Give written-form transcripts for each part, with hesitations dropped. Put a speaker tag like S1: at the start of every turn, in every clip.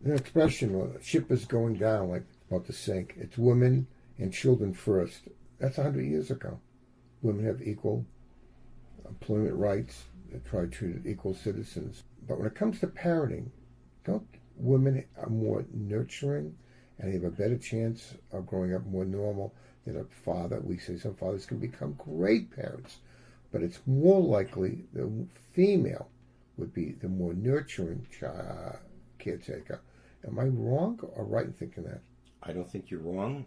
S1: An expression, a ship is going down, like about to sink. It's women and children first. That's 100 years ago. Women have equal employment rights. They're tried treated equal citizens. But when it comes to parenting, don't women are more nurturing and they have a better chance of growing up more normal than a father? We say some fathers can become great parents, but it's more likely the female would be the more nurturing caretaker. Am I wrong or right in thinking that?
S2: I don't think you're wrong.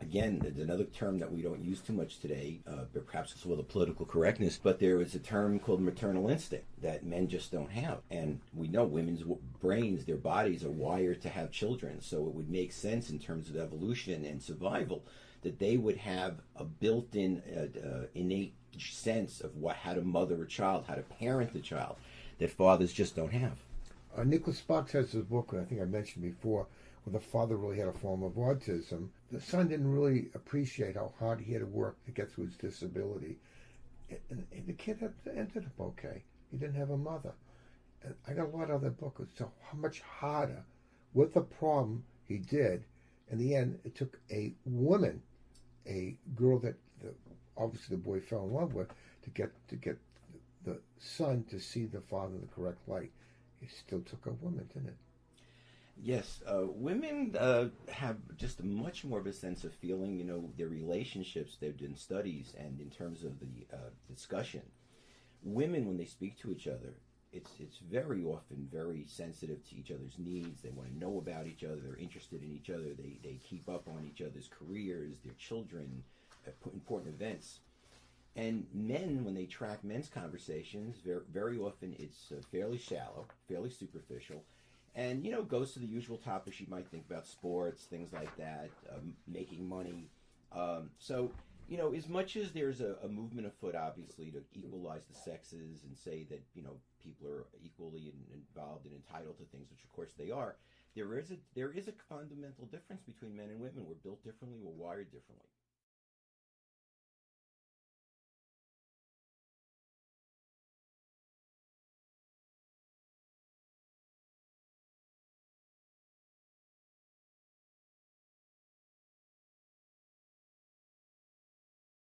S2: Again, there's another term that we don't use too much today, but perhaps it's with a political correctness, but there is a term called maternal instinct that men just don't have. And we know women's brains, their bodies are wired to have children. So it would make sense in terms of evolution and survival that they would have a built in, innate sense of how to mother a child, how to parent the child, that fathers just don't have.
S1: Nicholas Sparks has this book, I think I mentioned before, where the father really had a form of autism. The son didn't really appreciate how hard he had to work to get through his disability. And the kid ended up okay. He didn't have a mother. And I got a lot of other books. So how much harder with the problem he did. In the end, it took a woman, a girl that obviously the boy fell in love with, to get the son to see the father in the correct light. It still took a woman, didn't it?
S2: Yes, women have just a much more of a sense of feeling, their relationships. They've done studies, and in terms of the discussion, women, when they speak to each other, it's very often very sensitive to each other's needs. They want to know about each other. They're interested in each other. They keep up on each other's careers, their children, important events. And men, when they track men's conversations, very often it's fairly shallow, fairly superficial, and goes to the usual topics you might think about: sports, things like that, making money. So as much as there's a movement afoot, obviously, to equalize the sexes and say that people are equally involved and entitled to things, which of course they are. There is a fundamental difference between men and women. We're built differently. We're wired differently.